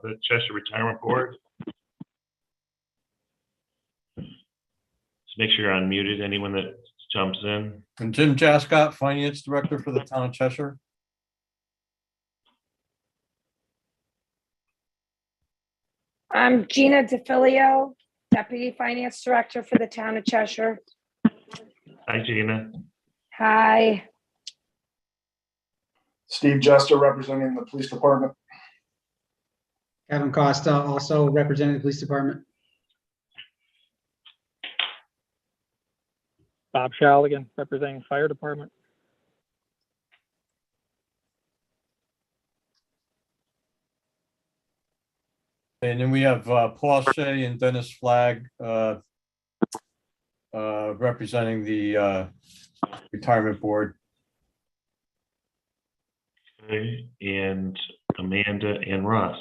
the Cheshire Retirement Board. Just make sure you're unmuted, anyone that jumps in. And Jim Jascott, Finance Director for the Town of Cheshire. I'm Gina DeFilio, Deputy Finance Director for the Town of Cheshire. Hi, Gina. Hi. Steve Jester, representing the Police Department. Kevin Costa, also representing the Police Department. Bob Shaligan, representing Fire Department. And then we have Paul Shea and Dennis Flagg representing the Retirement Board. Okay, and Amanda and Russ.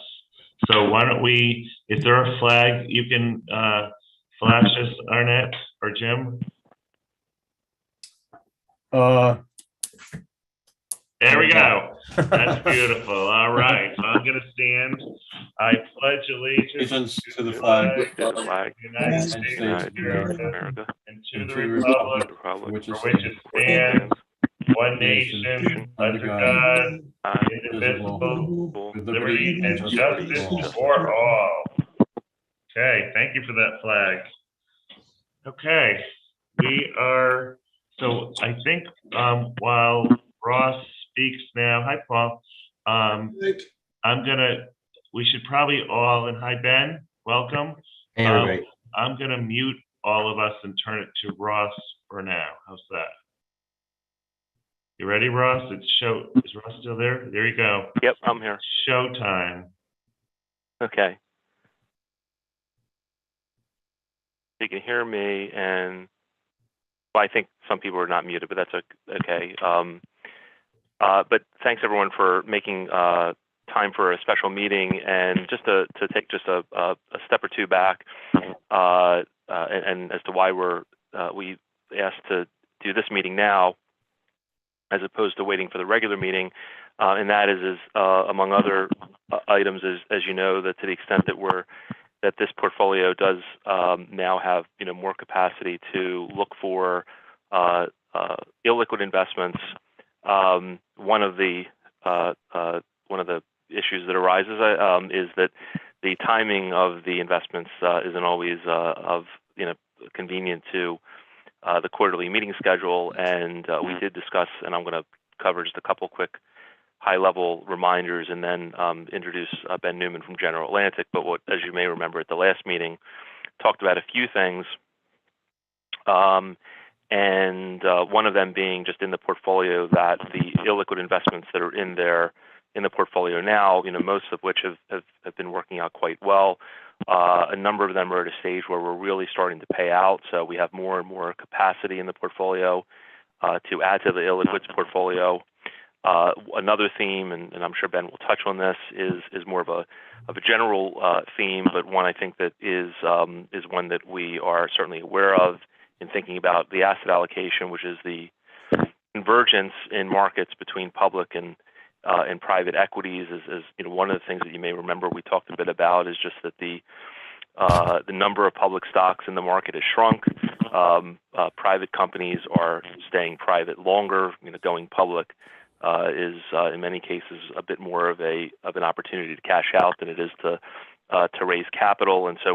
So why don't we, is there a flag you can flash us, Arnett or Jim? There we go. That's beautiful. All right. So I'm going to stand. I pledge allegiance To the flag of the United States of America and to the republic for which it stands, one nation, under God, indivisible, with liberty and justice for all. Okay. Thank you for that flag. Okay. We are, so I think while Ross speaks now, hi Paul, we should probably all, and hi Ben, welcome. Hey, everybody. I'm gonna mute all of us and turn it to Ross for now. How's that? You ready, Ross? Is Ross still there? There you go. Yep, I'm here. Showtime. Okay. You can hear me, and well, I think some people are not muted, but that's okay. But thanks everyone for making time for a special meeting, and just to take just a step or two back, and as to why we asked to do this meeting now, as opposed to waiting for the regular meeting, and that is among other items, as you know, that to the extent that this portfolio does now have more capacity to look for illiquid investments. One of the issues that arises is that the timing of the investments isn't always convenient to the quarterly meeting schedule, and we did discuss, and I'm going to cover just a couple quick high-level reminders, and then introduce Ben Newman from General Atlantic. But what, as you may remember at the last meeting, talked about a few things, and one of them being just in the portfolio that the illiquid investments that are in the portfolio now, most of which have been working out quite well. A number of them are at a stage where we're really starting to pay out, so we have more and more capacity in the portfolio to add to the illiquids portfolio. Another theme, and I'm sure Ben will touch on this, is more of a general theme, but one I think that is one that we are certainly aware of in thinking about the asset allocation, which is the convergence in markets between public and private equities. Is one of the things that you may remember we talked a bit about is just that the number of public stocks in the market has shrunk. Private companies are staying private longer. Going public is in many cases a bit more of an opportunity to cash out than it is to raise capital. And so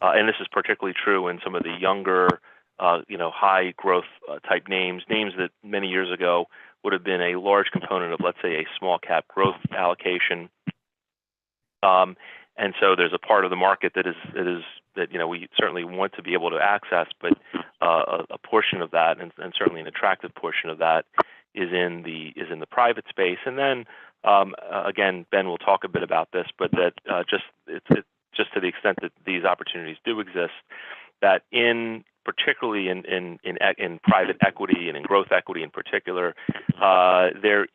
and this is particularly true in some of the younger, high growth type names that many years ago would have been a large component of, let's say, a small cap growth allocation. And so there's a part of the market that we certainly want to be able to access, but a portion of that, and certainly an attractive portion of that, is in the private space. And then again, Ben will talk a bit about this, but that just to the extent that these opportunities do exist, that particularly in private equity and in growth equity in particular, there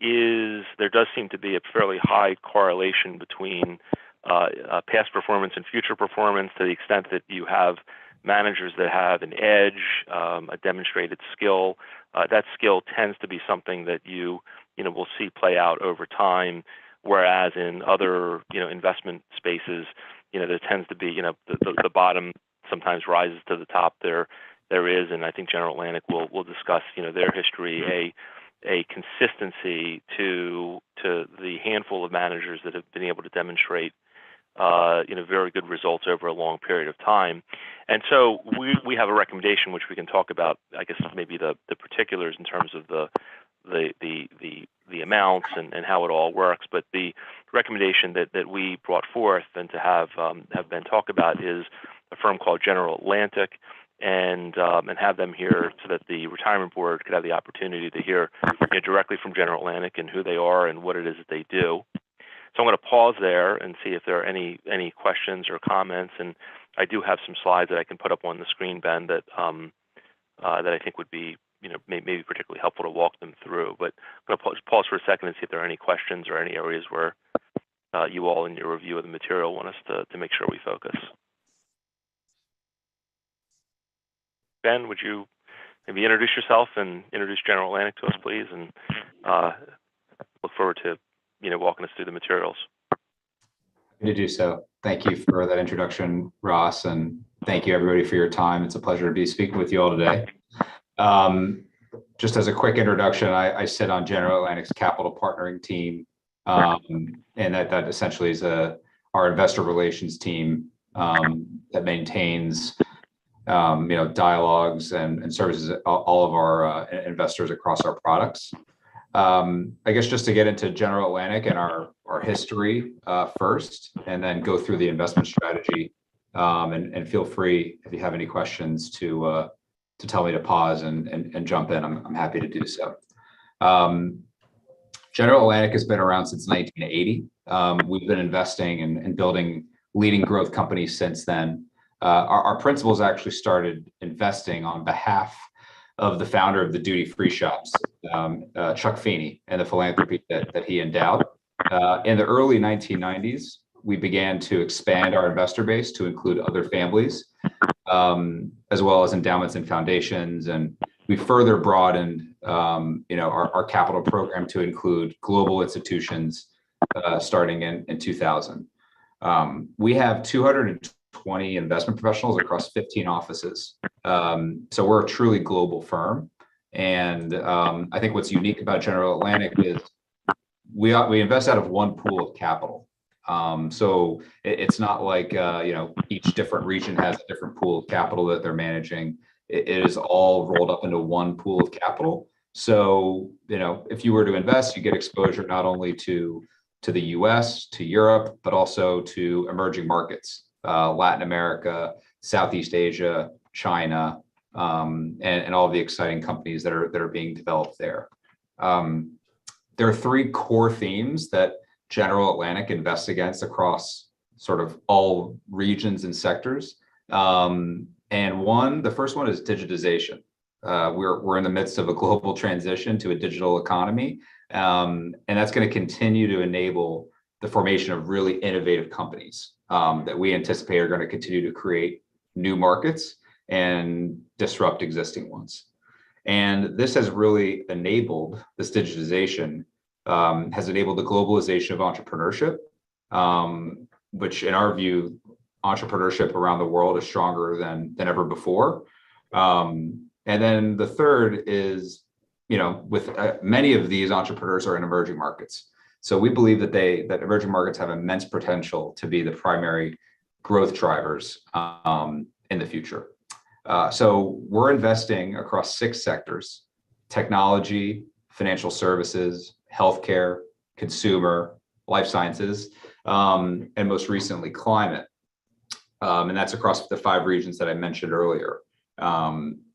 does seem to be a fairly high correlation between past performance and future performance, to the extent that you have managers that have an edge, a demonstrated skill. That skill tends to be something that you will see play out over time whereas in other, investment spaces, there tends to be, the bottom sometimes rises to the top. There is, and I think General Atlantic will discuss, their history, a consistency to the handful of managers that have been able to demonstrate, very good results over a long period of time. And so we have a recommendation which we can talk about, I guess maybe the particulars in terms of the amounts and how it all works. But the recommendation that we brought forth and to have Ben talk about is a firm called General Atlantic, and have them here so that the retirement board could have the opportunity to hear directly from General Atlantic and who they are and what it is that they do. So I'm going to pause there and see if there are any questions or comments. And I do have some slides that I can put up on the screen, Ben, that I think would be maybe particularly helpful to walk them through. But I'm going to pause for a second and see if there are any questions or any areas where you all in your review of the material want us to make sure we focus. Ben, would you maybe introduce yourself and introduce General Atlantic to us, please? And look forward to walking us through the materials. Happy to do so. Thank you for that introduction, Ross, and thank you everybody for your time. It's a pleasure to be speaking with you all today. Just as a quick introduction, I sit on General Atlantic's capital partnering team, and that essentially is our investor relations team that maintains dialogues and services all of our investors across our products. I guess just to get into General Atlantic and our history first, and then go through the investment strategy, and feel free if you have any questions to tell me to pause and jump in. I'm happy to do so. General Atlantic has been around since 1980. We've been investing and building leading growth companies since then. Our principals actually started investing on behalf of the founder of the duty-free shops, Chuck Feeney, and the philanthropy that he endowed. In the early 1990s, we began to expand our investor base to include other families, as well as endowments and foundations. And we further broadened, our capital program to include global institutions, starting in 2000. We have 220 investment professionals across 15 offices. So we're a truly global firm. And I think what's unique about General Atlantic is we invest out of one pool of capital. So it's not like, each different region has a different pool of capital that they're managing. It is all rolled up into one pool of capital. So, if you were to invest, you get exposure not only to the US, to Europe, but also to emerging markets, Latin America, Southeast Asia, China, and all the exciting companies that are being developed there. There are three core themes that General Atlantic invests against across sort of all regions and sectors. And the first one is digitization. We're in the midst of a global transition to a digital economy, and that's going to continue to enable the formation of really innovative companies that we anticipate are going to continue to create new markets and disrupt existing ones. And this has really enabled, this digitization has enabled the globalization of entrepreneurship, which in our view, entrepreneurship around the world is stronger than ever before. And then the third is, with many of these entrepreneurs are in emerging markets. So we believe that emerging markets have immense potential to be the primary growth drivers in the future. So we're investing across 6 sectors: technology, financial services, healthcare, consumer, life sciences, and most recently climate. And that's across the 5 regions that I mentioned earlier.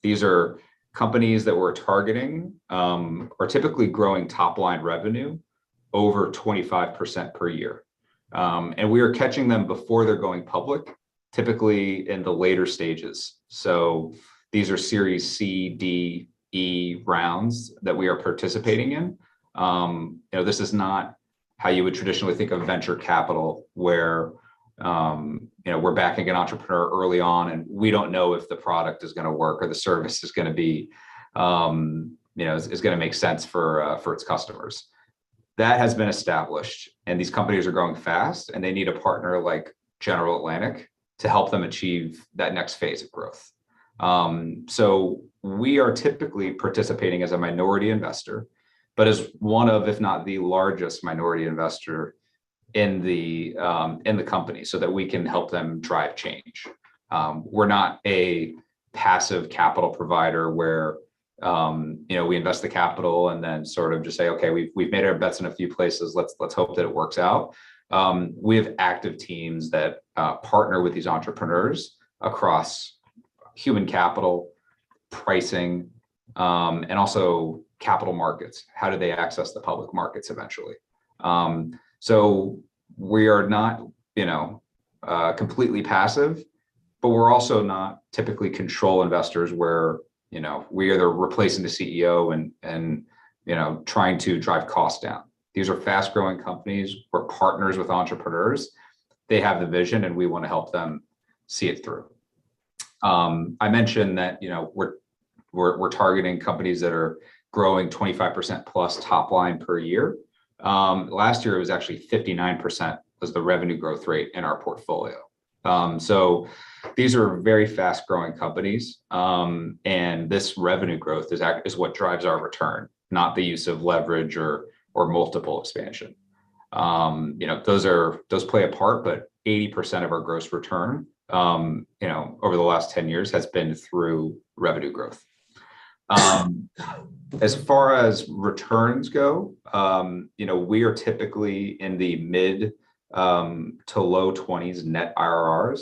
These are companies that we're targeting are typically growing top line revenue over 25% per year. And we are catching them before they're going public, typically in the later stages. So these are Series C, D, E rounds that we are participating in. This is not how you would traditionally think of venture capital, where we're backing an entrepreneur early on and we don't know if the product is going to work or the service is going to be, is going to make sense for its customers. that has been established, and these companies are growing fast, and they need a partner like General Atlantic to help them achieve that next phase of growth. So we are typically participating as a minority investor, but as one of, if not the largest minority investor in the company, so that we can help them drive change. We're not a passive capital provider where we invest the capital and then sort of just say, okay, we've made our bets in a few places. Let's hope that it works out. We have active teams that partner with these entrepreneurs across human capital, pricing, and also capital markets. How do they access the public markets eventually? So we are not, completely passive, but we're also not typically control investors where, we are replacing the CEO and trying to drive costs down. These are fast growing companies. We're partners with entrepreneurs. They have the vision and we want to help them see it through. I mentioned that, we're targeting companies that are growing 25% plus top line per year. Last year, it was actually 59% was the revenue growth rate in our portfolio. So these are very fast growing companies. And this revenue growth is what drives our return, not the use of leverage or multiple expansion. Those play a part, but 80% of our gross return, over the last 10 years has been through revenue growth. As far as returns go, we are typically in the mid to low 20s net IRRs.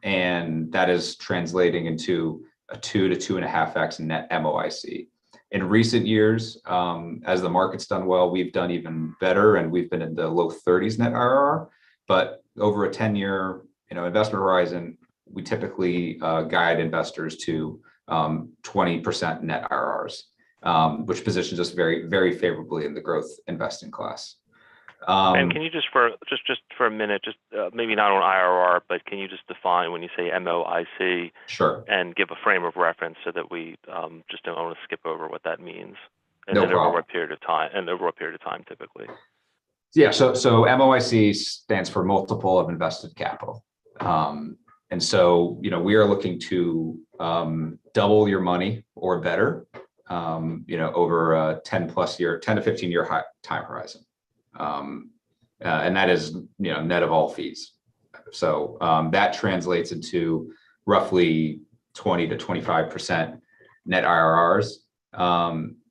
And that is translating into a 2 to 2.5x net MOIC. In recent years, as the market's done well, we've done even better, and we've been in the low 30s net IRR. But over a 10-year, investment horizon, we typically guide investors to 20% net IRRs, which positions us very, very favorably in the growth investing class. And can you just for a minute, maybe not on IRR, but can you just define when you say MOIC? Sure. And give a frame of reference so that we just don't want to skip over what that means. No problem. Over what period of time, typically. Yeah. So MOIC stands for multiple of invested capital. And so, we are looking to double your money or better, over a 10 to 15 year time horizon. And that is, net of all fees. So that translates into roughly 20 to 25% net IRRs.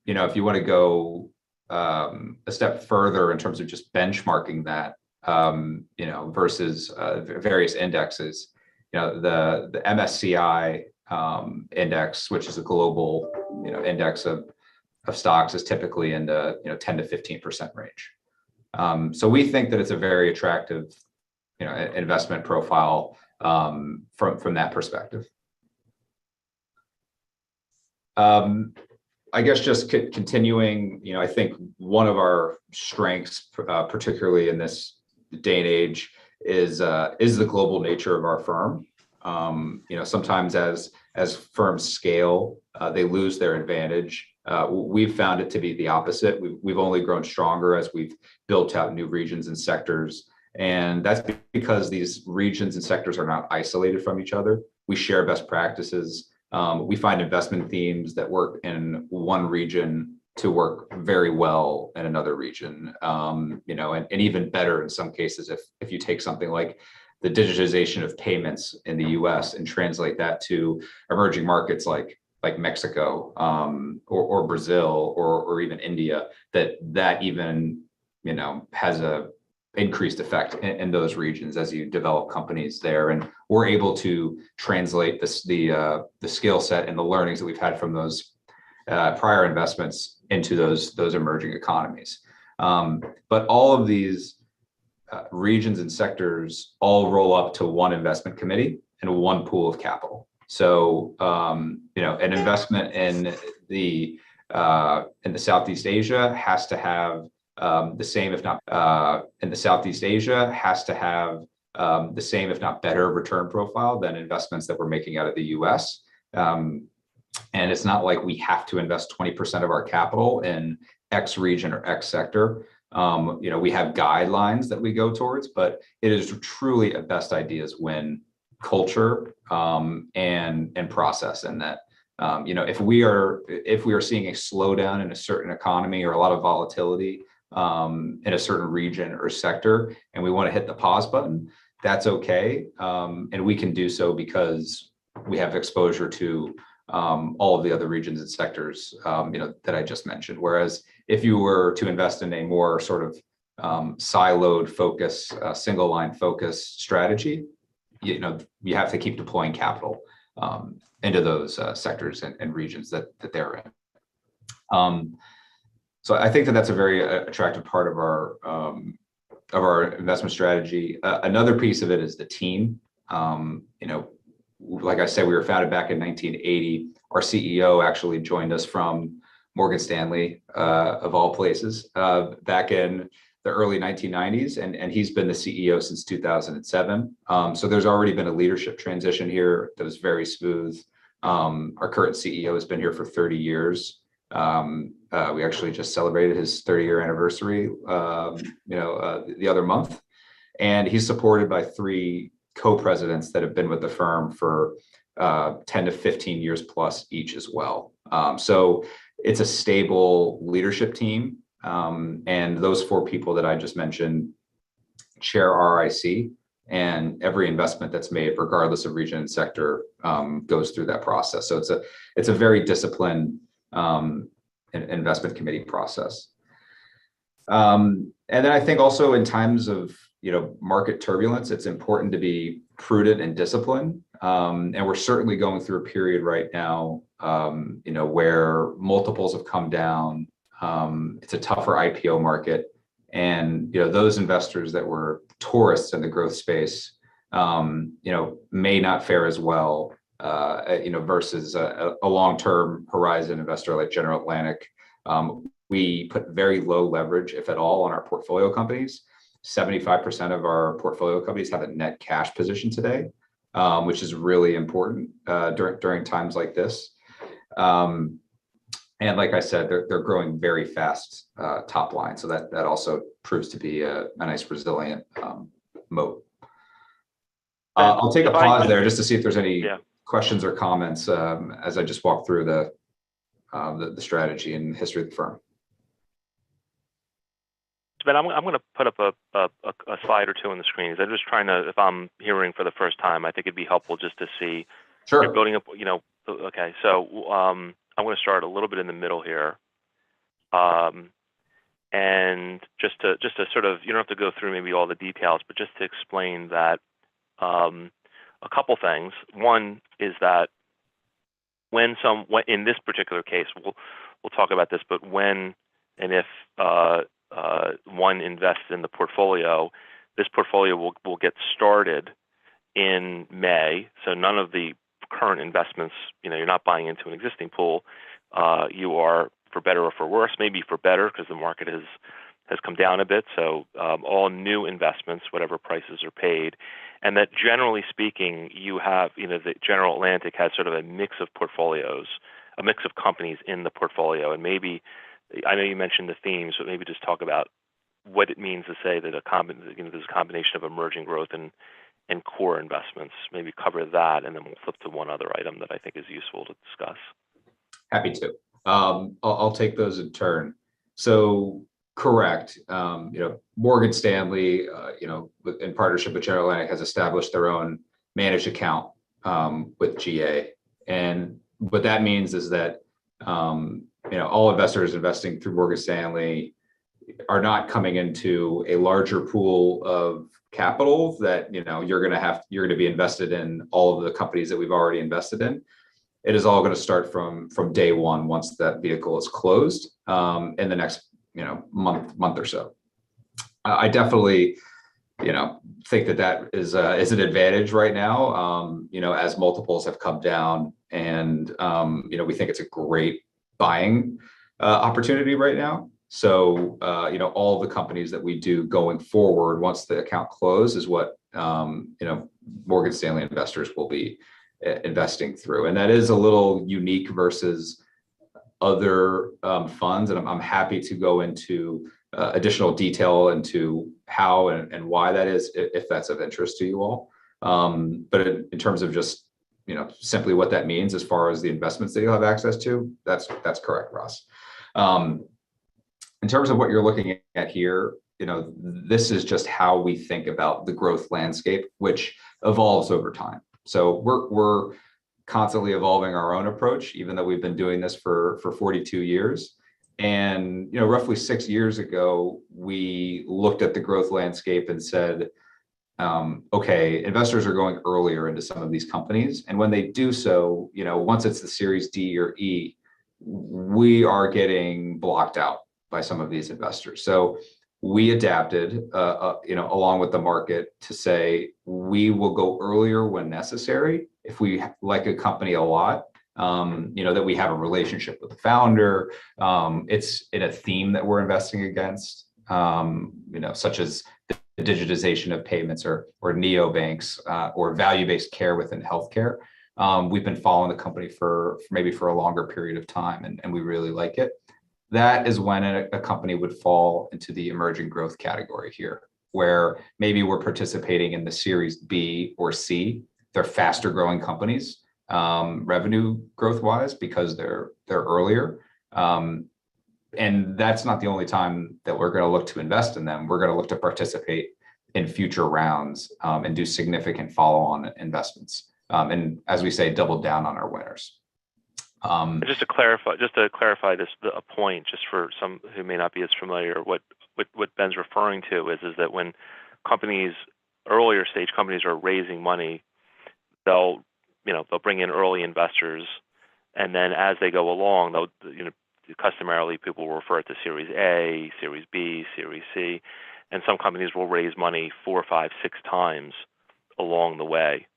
If you want to go a step further in terms of just benchmarking that, versus various indexes, the MSCI index, which is a global, index of stocks, is typically in the 10 to 15% range. So we think that it's a very attractive, investment profile from that perspective. I guess just continuing, I think one of our strengths, particularly in this day and age, is the global nature of our firm. Sometimes as firms scale, they lose their advantage. We've found it to be the opposite. We've only grown stronger as we've built out new regions and sectors. And that's because these regions and sectors are not isolated from each other. We share best practices. We find investment themes that work in one region to work very well in another region, and even better in some cases if you take something like the digitization of payments in the US and translate that to emerging markets like Mexico, or Brazil, or even India, that even, has a increased effect in those regions as you develop companies there. And we're able to translate the skill set and the learnings that we've had from those prior investments into those emerging economies. But all of these regions and sectors all roll up to one investment committee and one pool of capital. So, an investment in the Southeast Asia has to have the same, if not better return profile than investments that we're making out of the US. And it's not like we have to invest 20% of our capital in X region or X sector. We have guidelines that we go towards, but it is truly a best ideas win culture and process in that. If we are seeing a slowdown in a certain economy or a lot of volatility in a certain region or sector, and we want to hit the pause button, that's okay. And we can do so because we have exposure to all of the other regions and sectors, that I just mentioned. Whereas if you were to invest in a more sort of siloed focus, single line focus strategy, you have to keep deploying capital into those sectors and regions that they're in. So I think that that's a very attractive part of our investment strategy. Another piece of it is the team. Like I said, we were founded back in 1980. Our CEO actually joined us from Morgan Stanley, of all places, back in the early 1990s, and he's been the CEO since 2007. So there's already been a leadership transition here that was very smooth. Our current CEO has been here for 30 years. We actually just celebrated his 30-year anniversary, the other month, and he's supported by 3 co-presidents that have been with the firm for 10 to 15 years plus each as well. So it's a stable leadership team. And those 4 people that I just mentioned chair RIC, and every investment that's made, regardless of region and sector, goes through that process. So it's a very disciplined investment committee process. And then I think also in times of market turbulence, it's important to be prudent and disciplined. And we're certainly going through a period right now, where multiples have come down. It's a tougher IPO market, and those investors that were tourists in the growth space, may not fare as well, versus a long-term horizon investor like General Atlantic. We put very low leverage, if at all, on our portfolio companies. 75% of our portfolio companies have a net cash position today, which is really important during times like this. And like I said, they're growing very fast top line. So that also proves to be a nice resilient moat. I'll take a pause there just to see if there's any questions or comments as I just walk through the strategy and history of the firm. Ben, I'm going to put up a slide or 2 on the screen. I'm just trying to, if I'm hearing for the first time, I think it'd be helpful just to see. Sure. You're building up, okay. So I'm going to start a little bit in the middle here. And just to sort of, you don't have to go through maybe all the details, but just to explain that a couple things. One is that when in this particular case, we'll talk about this, but when and if one invests in the portfolio, this portfolio will get started in May. So none of the current investments, you're not buying into an existing pool. You are, for better or for worse, maybe for better because the market has come down a bit. So all new investments, whatever prices are paid, and that generally speaking, you have, the General Atlantic has sort of a mix of portfolios, a mix of companies in the portfolio. And maybe, I know you mentioned the themes, but maybe just talk about what it means to say that there's a combination of emerging growth and core investments. Maybe cover that, and then we'll flip to one other item that I think is useful to discuss. Happy to. I'll take those in turn. So correct. Morgan Stanley, in partnership with General Atlantic, has established their own managed account with GA, and what that means is that all investors investing through Morgan Stanley are not coming into a larger pool of capital that you're going to be invested in all of the companies that we've already invested in. It is all going to start from day one once that vehicle is closed in the next month or so. I definitely think that is an advantage right now. As multiples have come down, and we think it's a great buying opportunity right now. So all of the companies that we do going forward once the account closes is what Morgan Stanley investors will be investing through, and that is a little unique versus other funds, and I'm happy to go into additional detail into how and why that is, if that's of interest to you all. But in terms of just, simply what that means as far as the investments that you'll have access to, that's correct, Ross. In terms of what you're looking at here, this is just how we think about the growth landscape, which evolves over time. So we're constantly evolving our own approach, even though we've been doing this for 42 years. And, roughly 6 years ago, we looked at the growth landscape and said, okay, investors are going earlier into some of these companies. And when they do so, once it's the Series D or E, we are getting blocked out by some of these investors. So we adapted, along with the market to say, we will go earlier when necessary. If we like a company a lot, that we have a relationship with the founder, it's in a theme that we're investing against, such as the digitization of payments or neobanks, or value-based care within healthcare. We've been following the company for a longer period of time, and we really like it. That is when a company would fall into the emerging growth category here, where maybe we're participating in the Series B or C. They're faster growing companies, revenue growth wise, because they're earlier. And that's not the only time that we're going to look to invest in them. We're going to look to participate in future rounds, and do significant follow-on investments. And as we say, double down on our winners. Just to clarify this, a point, just for some who may not be as familiar, what Ben's referring to is that when earlier stage companies are raising money, they'll bring in early investors, and then as they go along, customarily people will refer to Series A, Series B, Series C, and some companies will raise money 4, 5, 6 times along the way.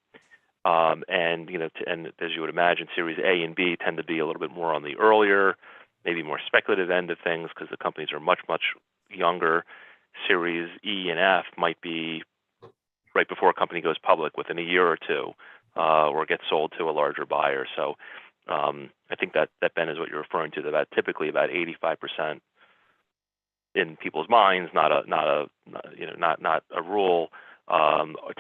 And as you would imagine, Series A and B tend to be a little bit more on the earlier, maybe more speculative end of things, because the companies are much, much younger. Series E and F might be right before a company goes public, within a year or two, or gets sold to a larger buyer. So I think that Ben is what you're referring to. That typically about 85% in people's minds, not a rule,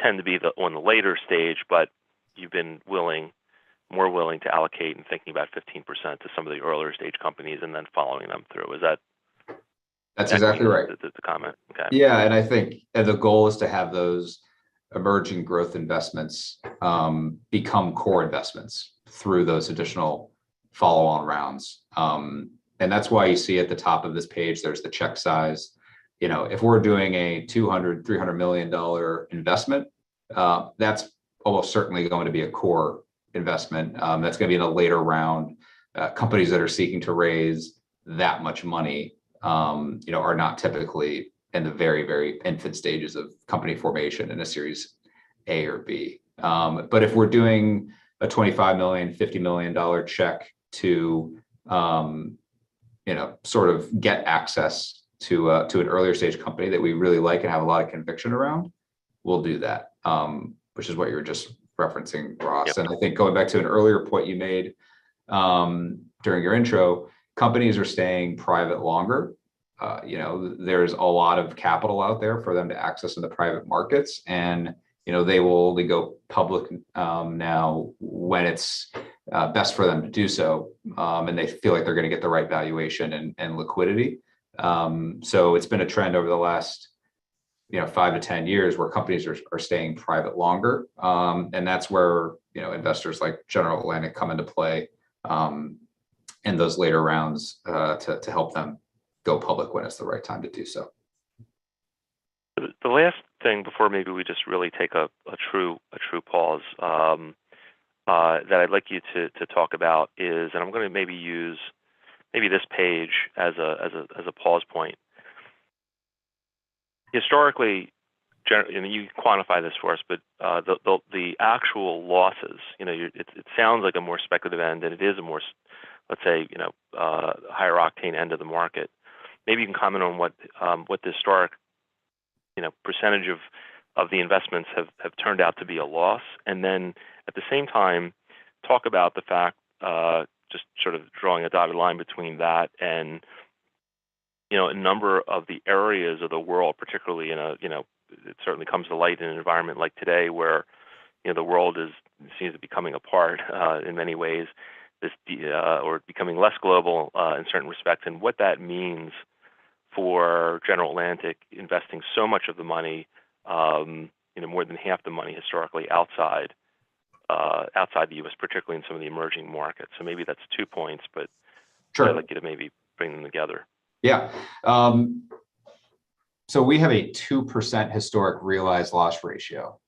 tend to be on the later stage, but you've been more willing to allocate and thinking about 15% to some of the earlier stage companies and then following them through. Is that? That's exactly right. The comment. Okay. Yeah, and I think the goal is to have those emerging growth investments become core investments through those additional follow-on rounds. And that's why you see at the top of this page, there's the check size. If we're doing a $200, $300 million investment, that's almost certainly going to be a core investment. That's going to be in a later round. Companies that are seeking to raise that much money, are not typically in the very, very infant stages of company formation in a Series A or B. But if we're doing a $25 million, $50 million check to, sort of get access to an earlier stage company that we really like and have a lot of conviction around, we'll do that, which is what you were just referencing, Ross. Yep. And I think going back to an earlier point you made during your intro, companies are staying private longer. There's a lot of capital out there for them to access in the private markets, and they will only go public now when it's best for them to do so, and they feel like they're going to get the right valuation and liquidity. So it's been a trend over the last 5 to 10 years where companies are staying private longer, and that's where investors like General Atlantic come into play in those later rounds to help them go public when it's the right time to do so. The last thing before maybe we just really take a true pause that I'd like you to talk about is, and I'm going to maybe use this page as a pause point. Historically, you quantify this for us, but the actual losses, it sounds like a more speculative end, and it is a more, let's say, higher octane end of the market. Maybe you can comment on what the historic, percentage of the investments have turned out to be a loss, and then at the same time talk about the fact, just sort of drawing a dotted line between that and, a number of the areas of the world, particularly it certainly comes to light in an environment like today where, the world seems to be coming apart in many ways, or becoming less global in certain respects, and what that means for General Atlantic investing so much of the money, more than half the money historically outside the U.S., particularly in some of the emerging markets. So maybe that's 2 points, but Sure. I'd like you to maybe bring them together. Yeah. So we have a 2% historic realized loss ratio,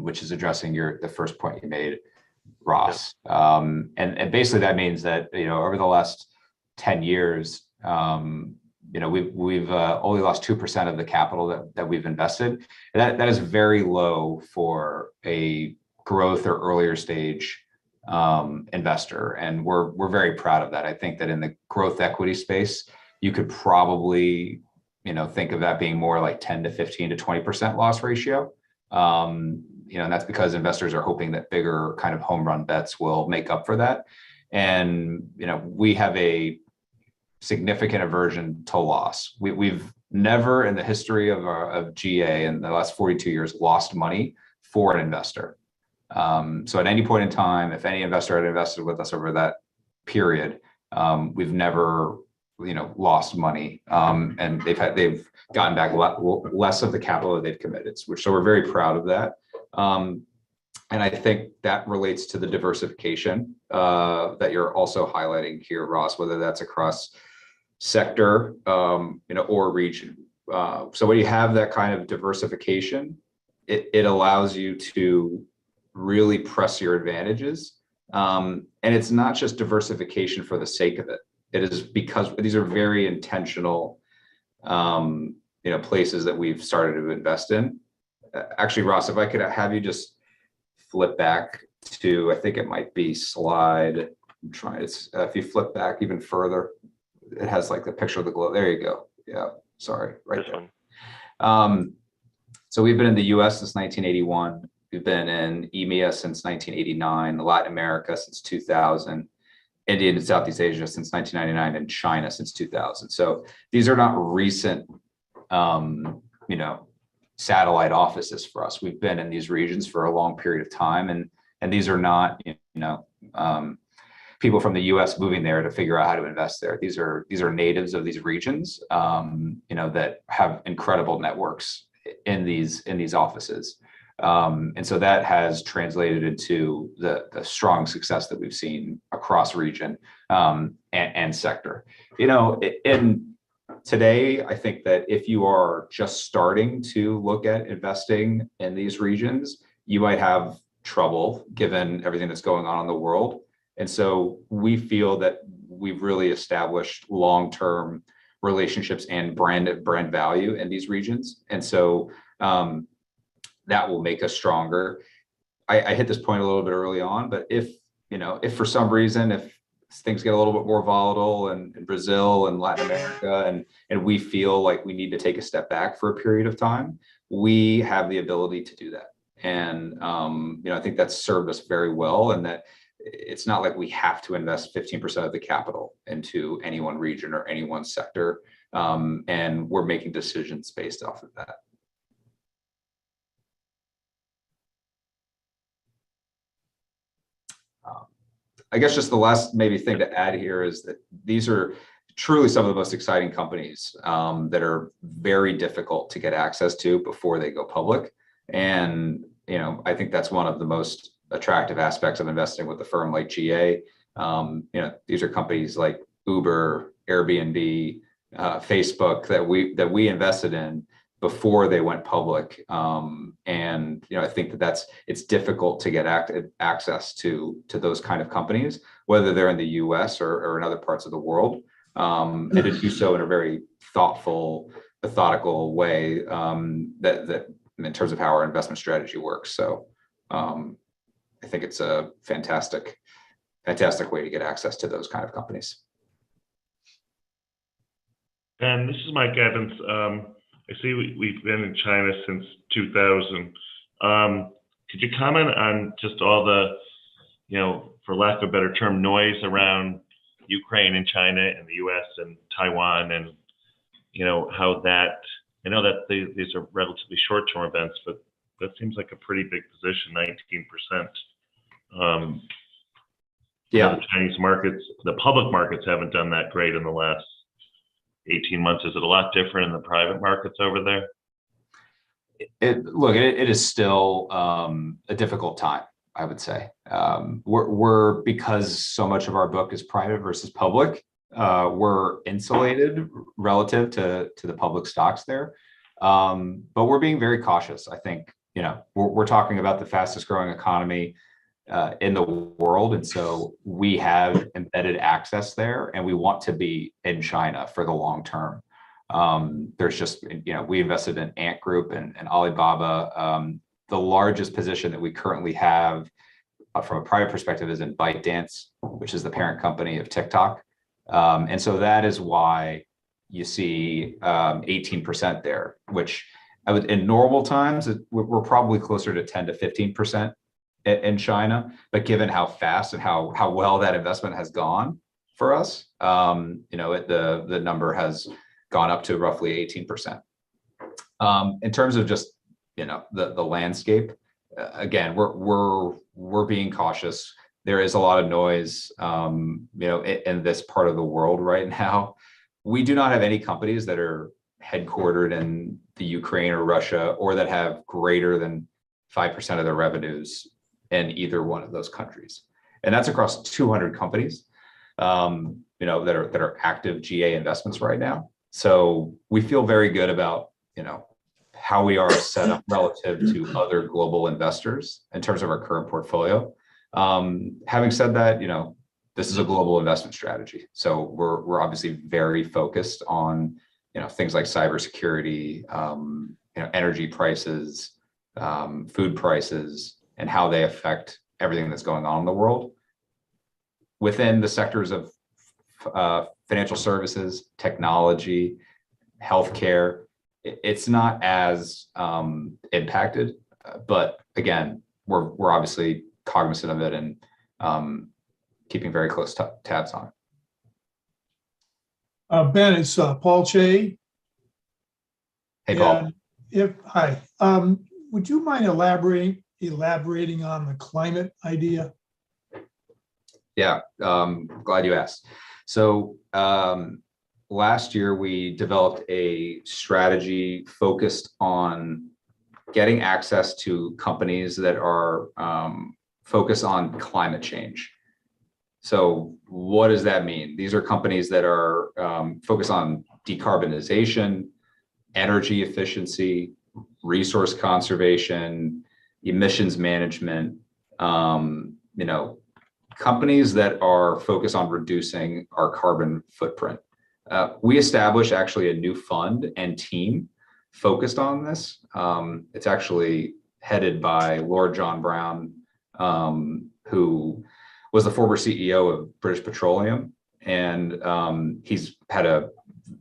which is addressing the first point you made, Ross. And basically that means that, over the last 10 years, we've only lost 2% of the capital that we've invested. And that is very low for a growth or earlier stage investor. And we're very proud of that. I think that in the growth equity space, you could probably, think of that being more like 10 to 15 to 20% loss ratio. And that's because investors are hoping that bigger kind of home run bets will make up for that. And, we have a significant aversion to loss. We've never in the history of GA in the last 42 years lost money for an investor. So at any point in time, if any investor had invested with us over that period, we've never, lost money, and they've gotten back less of the capital that they've committed. So we're very proud of that. And I think that relates to the diversification that you're also highlighting here, Ross, whether that's across sector, or region. So when you have that kind of diversification, it allows you to really press your advantages. And it's not just diversification for the sake of it. It is because these are very intentional, places that we've started to invest in. Actually, Ross, if I could have you just flip back to, I think it might be slide. I'm trying. If you flip back even further, it has like the picture of the globe. There you go. Yeah, sorry, right This there. one. So we've been in the U.S. since 1981. We've been in EMEA since 1989, Latin America since 2000, India and Southeast Asia since 1999, and China since 2000. So these are not recent, satellite offices for us. We've been in these regions for a long period of time, and these are not, people from the U.S. moving there to figure out how to invest there. These are natives of these regions, that have incredible networks in these offices. And so that has translated into the strong success that we've seen across region and sector. In today, I think that if you are just starting to look at investing in these regions, you might have trouble given everything that's going on in the world. And so we feel that we've really established long-term relationships and brand value in these regions. And so that will make us stronger. I hit this point a little bit early on, but if for some reason, if things get a little bit more volatile in Brazil and Latin America, and we feel like we need to take a step back for a period of time, we have the ability to do that. And I think that's served us very well, and that it's not like we have to invest 15% of the capital into any one region or any one sector. And we're making decisions based off of that. I guess just the last maybe thing to add here is that these are truly some of the most exciting companies that are very difficult to get access to before they go public. And, I think that's one of the most attractive aspects of investing with a firm like GA. These are companies like Uber, Airbnb, Facebook that we invested in before they went public. And, I think that it's difficult to get access to those kind of companies, whether they're in the US or in other parts of the world, and to do so in a very thoughtful, methodical way, that in terms of how our investment strategy works. So I think it's a fantastic way to get access to those kind of companies. And this is Mike Evans. I see we've been in China since 2000. Could you comment on just all the, for lack of a better term, noise around Ukraine and China and the US and Taiwan, and, how that, I know that these are relatively short-term events, but that seems like a pretty big position, 19%. Yeah. The Chinese markets, the public markets haven't done that great in the last 18 months. Is it a lot different in the private markets over there? It is still a difficult time, I would say. We're because so much of our book is private versus public, we're insulated relative to the public stocks there. But we're being very cautious. I think, we're talking about the fastest growing economy in the world. And so we have embedded access there, and we want to be in China for the long term. There's just, we invested in Ant Group and Alibaba. The largest position that we currently have from a private perspective is in ByteDance, which is the parent company of TikTok. And so that is why you see 18% there, which in normal times, we're probably closer to 10 to 15% in China. But given how fast and how well that investment has gone for us, the number has gone up to roughly 18%. In terms of just, the landscape, again, we're being cautious. There is a lot of noise, in this part of the world right now. We do not have any companies that are headquartered in the Ukraine or Russia, or that have greater than 5% of their revenues in either one of those countries. And that's across 200 companies, that are active GA investments right now. So we feel very good about, how we are set up relative to other global investors in terms of our current portfolio. Having said that, this is a global investment strategy. So we're obviously very focused on, things like cybersecurity, energy prices, food prices, and how they affect everything that's going on in the world. Within the sectors of financial services, technology, healthcare, it's not as impacted, but again, we're obviously cognizant of it and keeping very close tabs on it. Ben, it's Paul Che. Hey, Paul. Hi. Would you mind elaborating on the climate idea? Yeah, glad you asked. So last year, we developed a strategy focused on getting access to companies that are focused on climate change. So what does that mean? These are companies that are focused on decarbonization, energy efficiency, resource conservation, emissions management, companies that are focused on reducing our carbon footprint. We established actually a new fund and team focused on this. It's actually headed by Lord John Brown, who was the former CEO of British Petroleum. And he's had a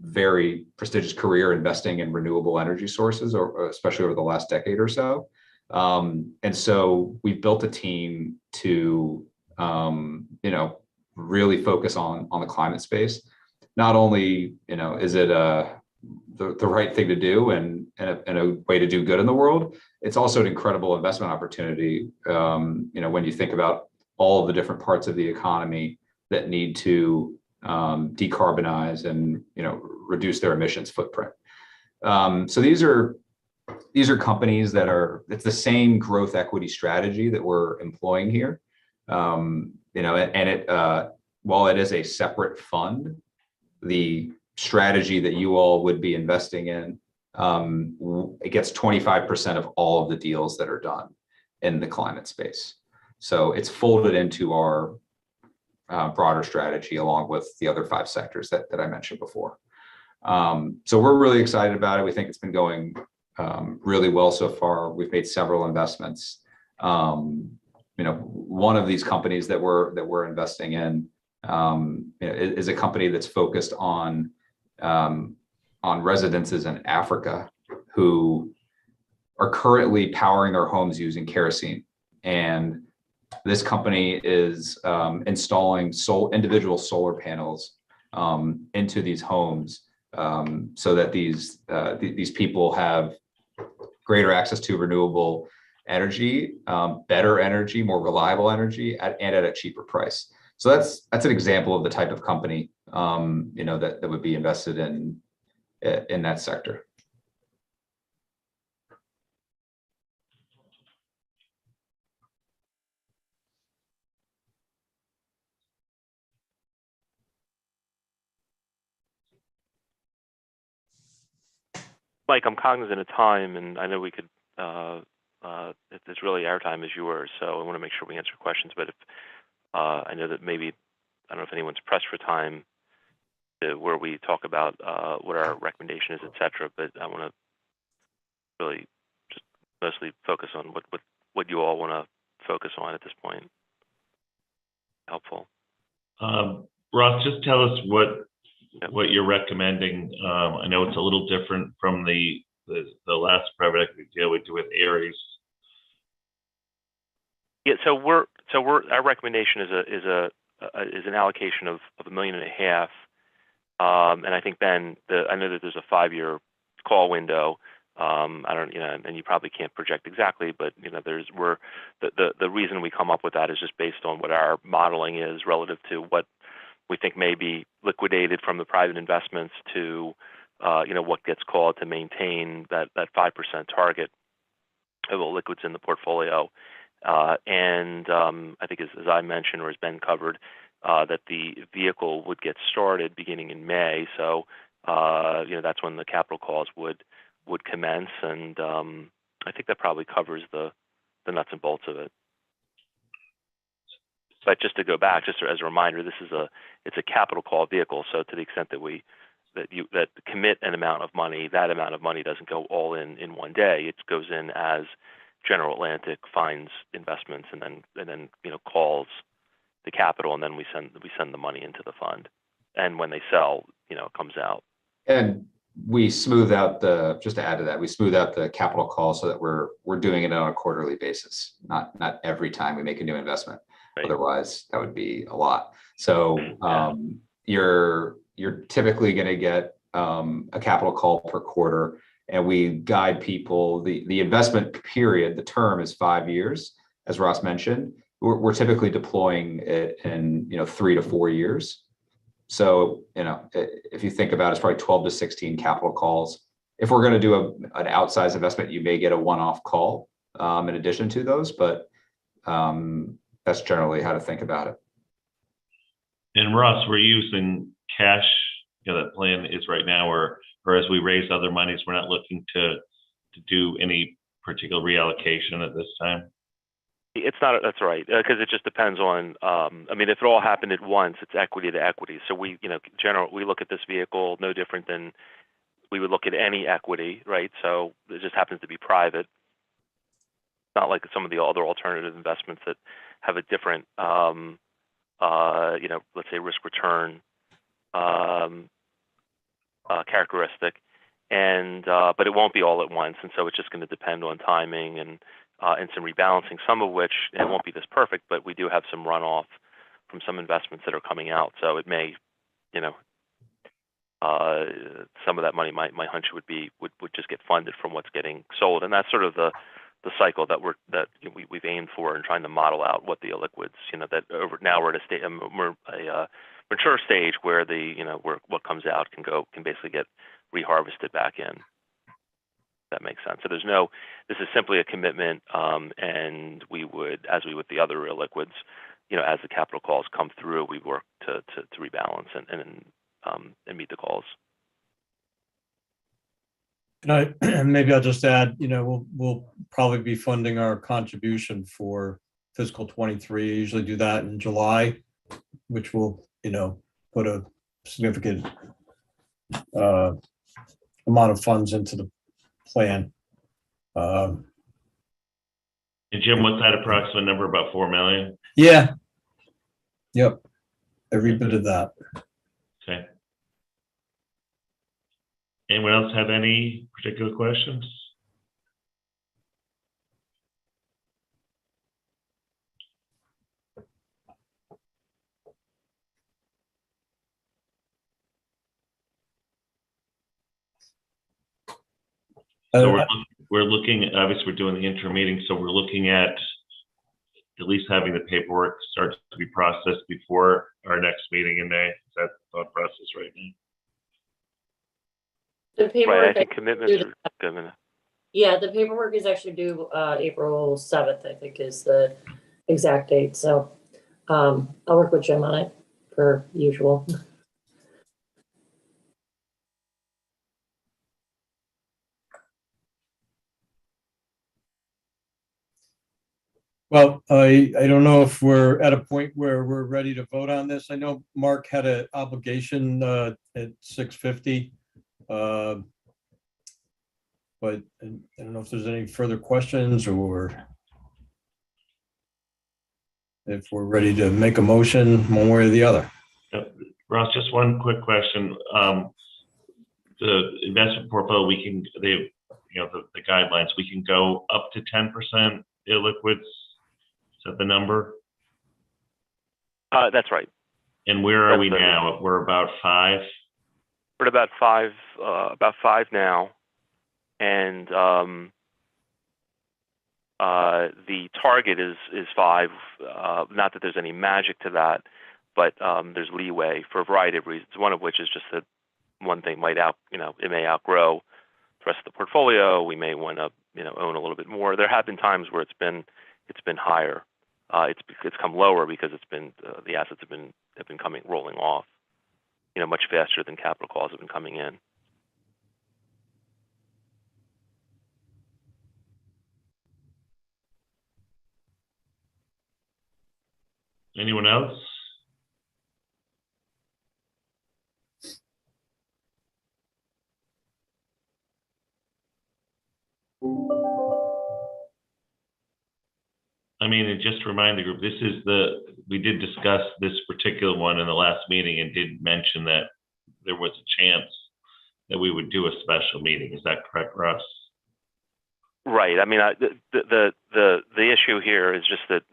very prestigious career investing in renewable energy sources, or especially over the last decade or so. And so we built a team to, really focus on the climate space. Not only, is it the right thing to do and a way to do good in the world, it's also an incredible investment opportunity. When you think about all of the different parts of the economy that need to decarbonize and, reduce their emissions footprint. So these are companies that it's the same growth equity strategy that we're employing here. While it is a separate fund, the strategy that you all would be investing in, it gets 25% of all of the deals that are done in the climate space. So it's folded into our broader strategy along with the other 5 sectors that I mentioned before. So we're really excited about it. We think it's been going really well so far. We've made several investments. One of these companies that we're investing in is a company that's focused on residences in Africa who are currently powering their homes using kerosene. And This company is installing individual solar panels into these homes so that these people have greater access to renewable energy, better energy, more reliable energy, and at a cheaper price. So that's an example of the type of company that would be invested in that sector. Mike, I'm cognizant of time, and I know we could, it's really our time is yours, so I want to make sure we answer questions. But if I know that maybe, I don't know if anyone's pressed for time where we talk about what our recommendation is, et cetera, but I want to really just mostly focus on what you all want to focus on at this point. Helpful. Ross, just tell us what you're recommending. I know it's a little different from the last private equity deal we did with Ares. Yeah, so our recommendation is an allocation of $1.5 million. And I think, Ben, I know that there's a 5-year call window. I don't, and you probably can't project exactly, but the reason we come up with that is just based on what our modeling is relative to what we think may be liquidated from the private investments to, what gets called to maintain that 5% target of the liquids in the portfolio. And I think as I mentioned, or as Ben covered, that the vehicle would get started beginning in May. So, that's when the capital calls would commence. And I think that probably covers the nuts and bolts of it. But just to go back, just as a reminder, it's a capital call vehicle. So to the extent that commit an amount of money, that amount of money doesn't go all in one day. It goes in as General Atlantic finds investments and then calls the capital, and then we send the money into the fund. And when they sell, it comes out. And we smooth out just to add to that, we smooth out the capital call so that we're doing it on a quarterly basis, not every time we make a new investment. Right. Otherwise, that would be a lot. So you're typically going to get a capital call per quarter, and we guide people. The investment period, the term is 5 years, as Ross mentioned. We're typically deploying it in 3 to 4 years. So if you think about it, it's probably 12 to 16 capital calls. If we're going to do an outsized investment, you may get a one-off call in addition to those, but that's generally how to think about it. And Ross, we're using cash. That plan is right now, or as we raise other monies, we're not looking to do any particular reallocation at this time. It's not. That's right, because it just depends on. If it all happened at once, it's equity to equity. So we look at this vehicle no different than we would look at any equity, right? So it just happens to be private. Not like some of the other alternative investments that have a different, let's say risk return characteristic, and but it won't be all at once, and so it's just going to depend on timing and some rebalancing. Some of which it won't be this perfect, but we do have some runoff from some investments that are coming out, so it may, some of that money, my hunch would just get funded from what's getting sold, and that's sort of the cycle that we've aimed for and trying to model out what the illiquids, now we're at a mature stage where where what comes out can basically get reharvested back in. That makes sense. So this is simply a commitment, and we would, as we with the other illiquids, as the capital calls come through, we work to rebalance and meet the calls. And maybe I'll just add, we'll probably be funding our contribution for fiscal 23. I usually do that in July, which will, put a significant amount of funds into the plan. And Jim, what's that approximate number? About 4 million? Yeah. Yep. Every bit of that. Okay. Anyone else have any particular questions? So Uh, we're looking, obviously, we're doing the interim meeting, so we're looking at least having the paperwork start to be processed before our next meeting in May. Is that the thought process right now? The Right, I paperwork, think commitments are good. yeah, the paperwork is actually due April 7th, I think is the exact date. So I'll work with Jim on it per usual. Well, I don't know if we're at a point where we're ready to vote on this. I know Mark had an obligation at 6:50. But I don't know if there's any further questions or if we're ready to make a motion one way or the other. Ross, just one quick question. The investment portfolio, the guidelines, we can go up to 10% illiquids. Is that the number? That's right. And where are we now? We're about 5. We're at about five now, and the target is 5. Not that there's any magic to that, but there's leeway for a variety of reasons. One of which is just that one thing might it may outgrow the rest of the portfolio. We may want to own a little bit more. There have been times where it's been higher. It's come lower because the assets have been rolling off, much faster than capital calls have been coming in. Anyone else? I mean, and just to remind the group, we did discuss this particular one in the last meeting and did mention that there was a chance that we would do a special meeting. Is that correct, Russ? Right. I mean, the issue here is just that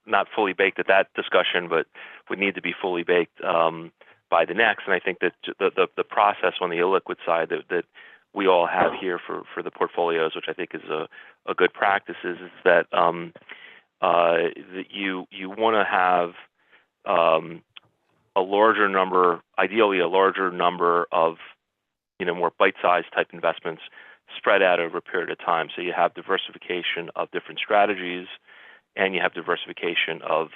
not fully baked at that discussion, but would need to be fully baked by the next. And I think that the process on the illiquid side that we all have here for the portfolios, which I think is a good practice, is that that you want to have a larger number, ideally a larger number of more bite-sized type investments spread out over a period of time. So you have diversification of different strategies, and you have diversification of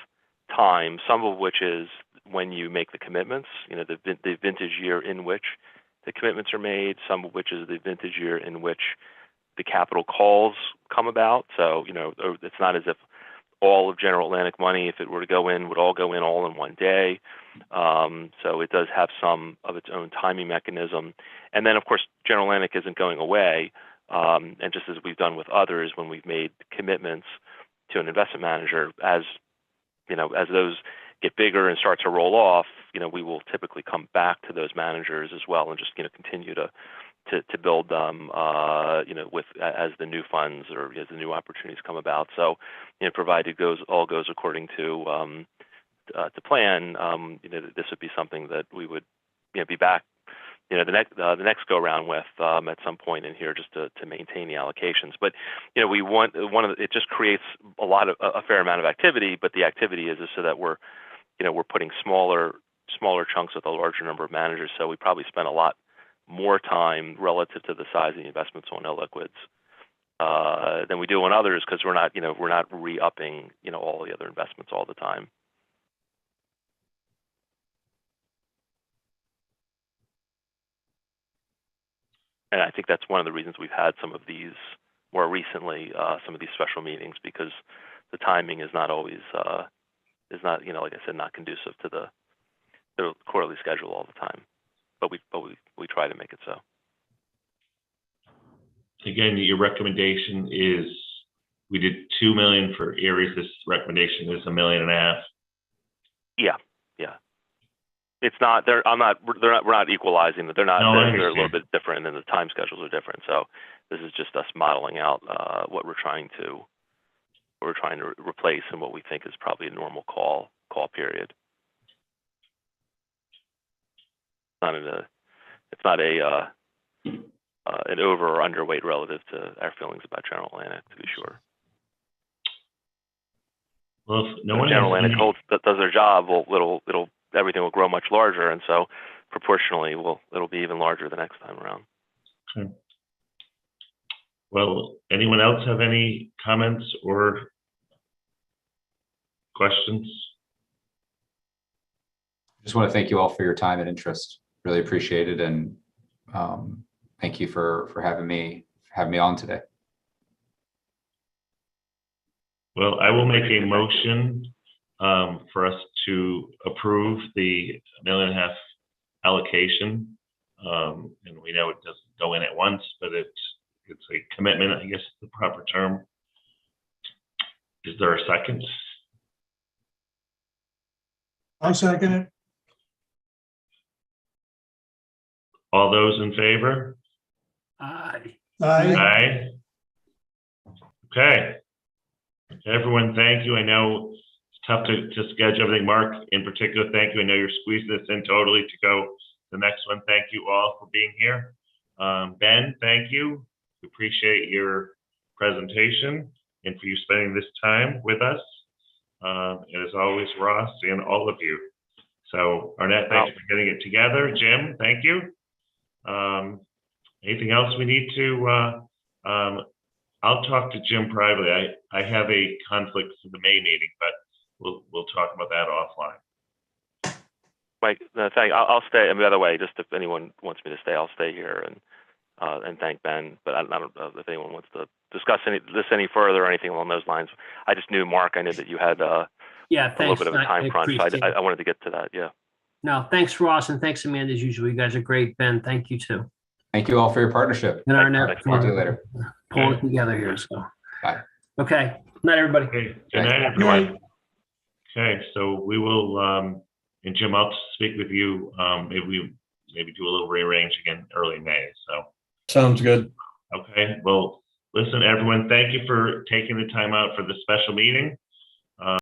time. Some of which is when you make the commitments, the vintage year in which the commitments are made. Some of which is the vintage year in which the capital calls come about. So it's not as if all of General Atlantic money, if it were to go in, would all go in all in one day. So it does have some of its own timing mechanism. And then, of course, General Atlantic isn't going away. And just as we've done with others, when we've made commitments to an investment manager, as those get bigger and start to roll off, we will typically come back to those managers as well and just continue to build them, with as the new funds or as the new opportunities come about. So, provided all goes according to plan, this would be something that we would be back, the next go around with at some point in here, just to maintain the allocations. But we want it just creates a fair amount of activity, but the activity is so that we're putting smaller chunks with a larger number of managers. So we probably spend a lot more time relative to the size of the investments on illiquids than we do on others, because we're not re-upping all the other investments all the time. And I think that's one of the reasons we've had some of these more recently, some of these special meetings, because the timing is not always like I said, not conducive to the quarterly schedule all the time. But we try to make it so. Again, your recommendation is we did 2 million for Ares. This recommendation is $1.5 million. Yeah. It's not. We're not equalizing that. They're not. No, they're a little bit different, and the time schedules are different. So this is just us modeling out what we're trying to replace and what we think is probably a normal call period. It's not a an over or underweight relative to our feelings about General Atlantic, to be sure. Well, if no If one General has Atlantic any, holds that does their job, well, everything will grow much larger, and so proportionally, it'll be even larger the next time around. well, anyone else have any comments or questions? Just want to thank you all for your time and interest. Really appreciate it, and thank you for having me on today. Well, I will make a motion for us to approve the $1.5 million allocation. And we know it doesn't go in at once, but it's a commitment, I guess is the proper term. Is there a second? I'll second it. All those in favor? Aye. Aye. Okay. Everyone, thank you. I know it's tough to schedule everything. Mark, in particular, thank you. I know you're squeezing this in totally to go to the next one. Thank you all for being here. Ben, thank you. We appreciate your presentation and for you spending this time with us. And as always, Ross and all of you. So Arnett, thanks for getting it together. Jim, thank you. Anything else we need to, I'll talk to Jim privately. I have a conflict for the May meeting, but we'll talk about that offline. Mike, thank. I'll stay. And by the way, just if anyone wants me to stay, I'll stay here and thank Ben. But I don't know if anyone wants to discuss this any further or anything along those lines. I just knew Mark. I knew that you had a little bit of a time crunch. So I wanted to get to that. Yeah. No, thanks, Ross, and thanks, Amanda, as usual. You guys are great. Ben, thank you too. Thank you all for your partnership. And our next Talk to you later. pulling it together here. So, Bye. Okay. Night, everybody. Okay. Good night, everyone. Okay, so we will, and Jim, I'll speak with you. Maybe do a little rearrange again early May. So Sounds good. okay. Well, listen, everyone. Thank you for taking the time out for the special meeting.